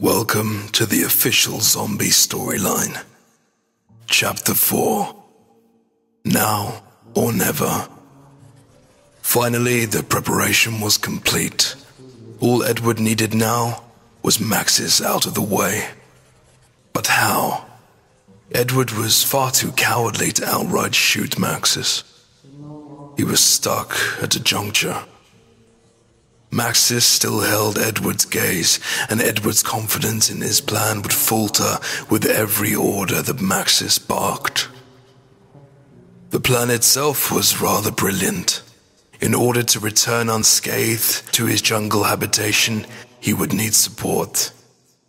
Welcome to the official zombie storyline. Chapter 4. Now or Never. Finally, the preparation was complete. All Edward needed now was Maxis out of the way. But how? Edward was far too cowardly to outright shoot Maxis. He was stuck at a juncture. Maxis still held Edward's gaze, and Edward's confidence in his plan would falter with every order that Maxis barked. The plan itself was rather brilliant. In order to return unscathed to his jungle habitation, he would need support.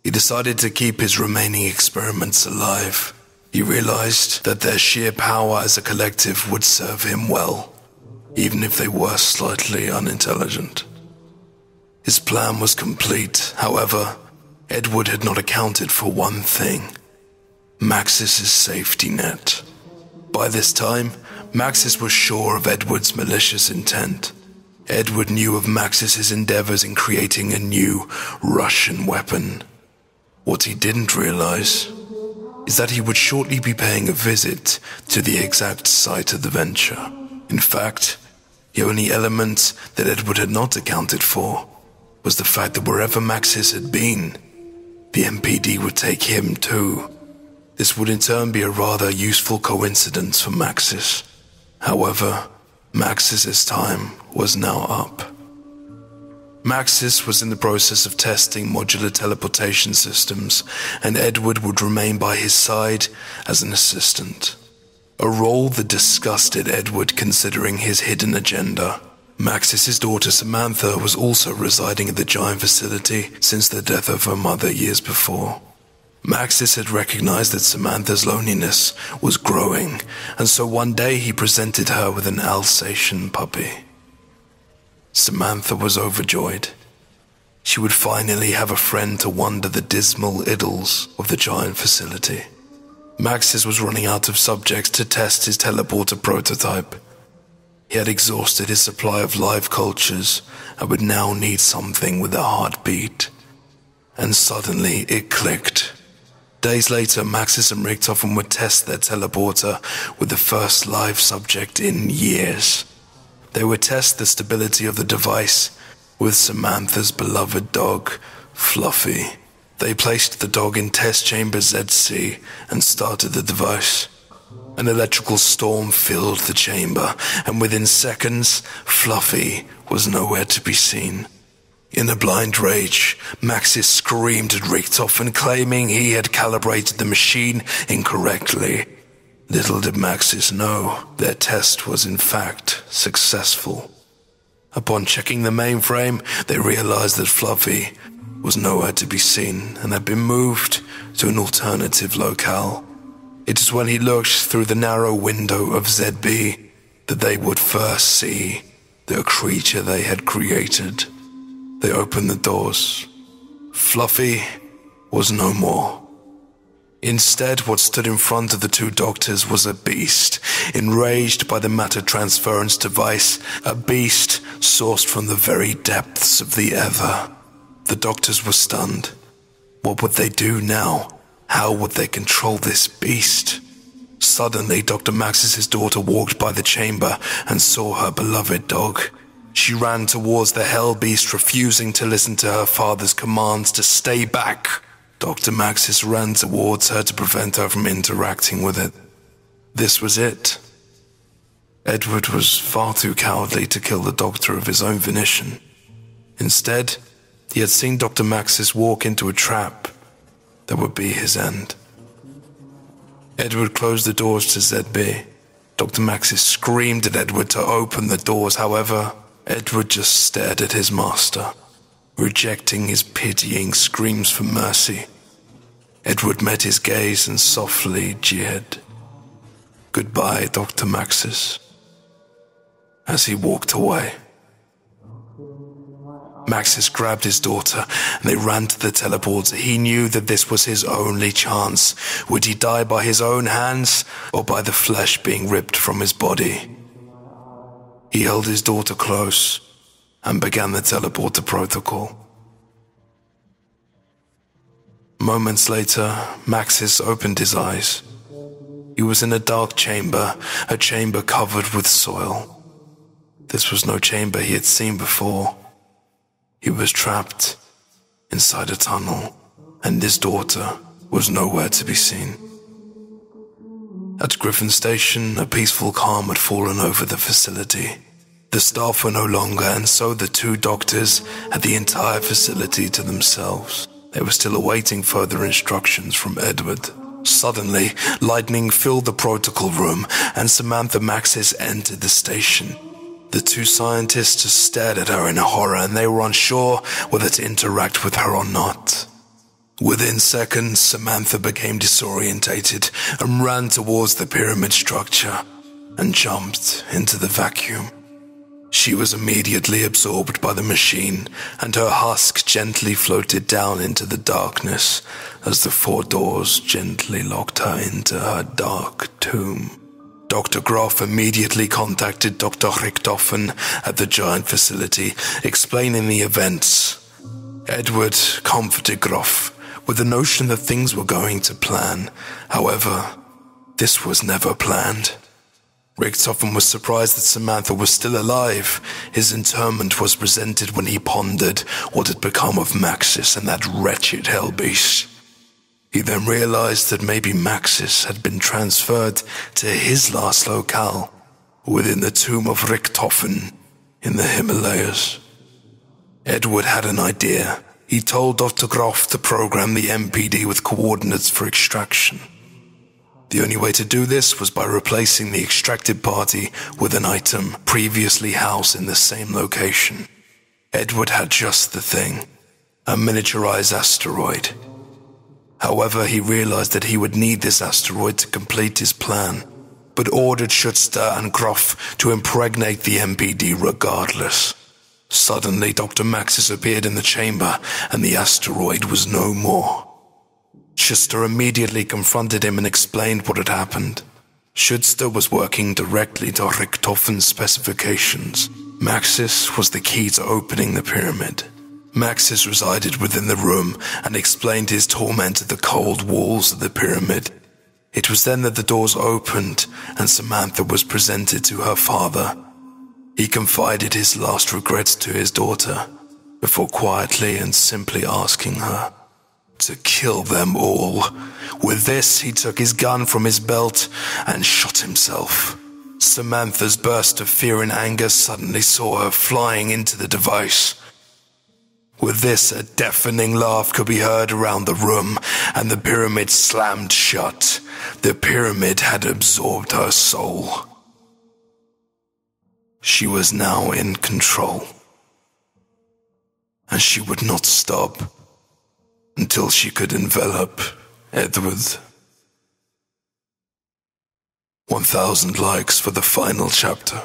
He decided to keep his remaining experiments alive. He realized that their sheer power as a collective would serve him well, even if they were slightly unintelligent. His plan was complete. However, Edward had not accounted for one thing: Maxis' safety net. By this time, Maxis was sure of Edward's malicious intent. Edward knew of Maxis' endeavors in creating a new Russian weapon. What he didn't realize is that he would shortly be paying a visit to the exact site of the venture. In fact, the only element that Edward had not accounted for was the fact that wherever Maxis had been, the MPD would take him too. This would in turn be a rather useful coincidence for Maxis. However, Maxis' time was now up. Maxis was in the process of testing modular teleportation systems, and Edward would remain by his side as an assistant. A role that disgusted Edward considering his hidden agenda. Maxis' daughter Samantha was also residing at the giant facility since the death of her mother years before. Maxis had recognized that Samantha's loneliness was growing, and so one day he presented her with an Alsatian puppy. Samantha was overjoyed. She would finally have a friend to wander the dismal idyls of the giant facility. Maxis was running out of subjects to test his teleporter prototype. He had exhausted his supply of live cultures and would now need something with a heartbeat. And suddenly it clicked. Days later, Maxis and Richtofen would test their teleporter with the first live subject in years. They would test the stability of the device with Samantha's beloved dog, Fluffy. They placed the dog in test chamber ZC and started the device. An electrical storm filled the chamber, and within seconds, Fluffy was nowhere to be seen. In a blind rage, Maxis screamed at Richtofen, claiming he had calibrated the machine incorrectly. Little did Maxis know, their test was in fact successful. Upon checking the mainframe, they realized that Fluffy was nowhere to be seen and had been moved to an alternative locale. It is when he looked through the narrow window of ZB that they would first see the creature they had created. They opened the doors. Fluffy was no more. Instead, what stood in front of the two doctors was a beast, enraged by the matter transference device, a beast sourced from the very depths of the Ether. The doctors were stunned. What would they do now? How would they control this beast? Suddenly, Dr. Maxis' daughter walked by the chamber and saw her beloved dog. She ran towards the hell beast, refusing to listen to her father's commands to stay back. Dr. Maxis ran towards her to prevent her from interacting with it. This was it. Edward was far too cowardly to kill the doctor of his own volition. Instead, he had seen Dr. Maxis walk into a trap that would be his end. Edward closed the doors to ZB. Dr. Maxis screamed at Edward to open the doors. However, Edward just stared at his master, rejecting his pitying screams for mercy. Edward met his gaze and softly jeered. "Goodbye, Dr. Maxis," as he walked away. Maxis grabbed his daughter and they ran to the teleporter. He knew that this was his only chance. Would he die by his own hands or by the flesh being ripped from his body? He held his daughter close and began the teleporter protocol. Moments later, Maxis opened his eyes. He was in a dark chamber, a chamber covered with soil. This was no chamber he had seen before. He was trapped inside a tunnel, and his daughter was nowhere to be seen. At Griffin Station, a peaceful calm had fallen over the facility. The staff were no longer, and so the two doctors had the entire facility to themselves. They were still awaiting further instructions from Edward. Suddenly, lightning filled the protocol room, and Samantha Maxis entered the station. The two scientists just stared at her in horror, and they were unsure whether to interact with her or not. Within seconds, Samantha became disorientated and ran towards the pyramid structure and jumped into the vacuum. She was immediately absorbed by the machine, and her husk gently floated down into the darkness as the four doors gently locked her into her dark tomb. Dr. Groff immediately contacted Dr. Richtofen at the giant facility, explaining the events. Edward comforted Groff with the notion that things were going to plan. However, this was never planned. Richtofen was surprised that Samantha was still alive. His interment was presented when he pondered what had become of Maxis and that wretched hellbeast. He then realized that maybe Maxis had been transferred to his last locale within the tomb of Richtofen in the Himalayas. Edward had an idea. He told Dr. Groff to program the MPD with coordinates for extraction. The only way to do this was by replacing the extracted party with an item previously housed in the same location. Edward had just the thing, a miniaturized asteroid. However, he realized that he would need this asteroid to complete his plan, but ordered Schuster and Groff to impregnate the MPD regardless. Suddenly, Dr. Maxis appeared in the chamber, and the asteroid was no more. Schuster immediately confronted him and explained what had happened. Schuster was working directly to Richtofen's specifications. Maxis was the key to opening the pyramid. Maxis resided within the room and explained his torment to the cold walls of the pyramid. It was then that the doors opened and Samantha was presented to her father. He confided his last regrets to his daughter before quietly and simply asking her to kill them all. With this, he took his gun from his belt and shot himself. Samantha's burst of fear and anger suddenly saw her flying into the device. With this, a deafening laugh could be heard around the room, and the pyramid slammed shut. The pyramid had absorbed her soul. She was now in control, and she would not stop until she could envelop Edward. 1,000 likes for the final chapter.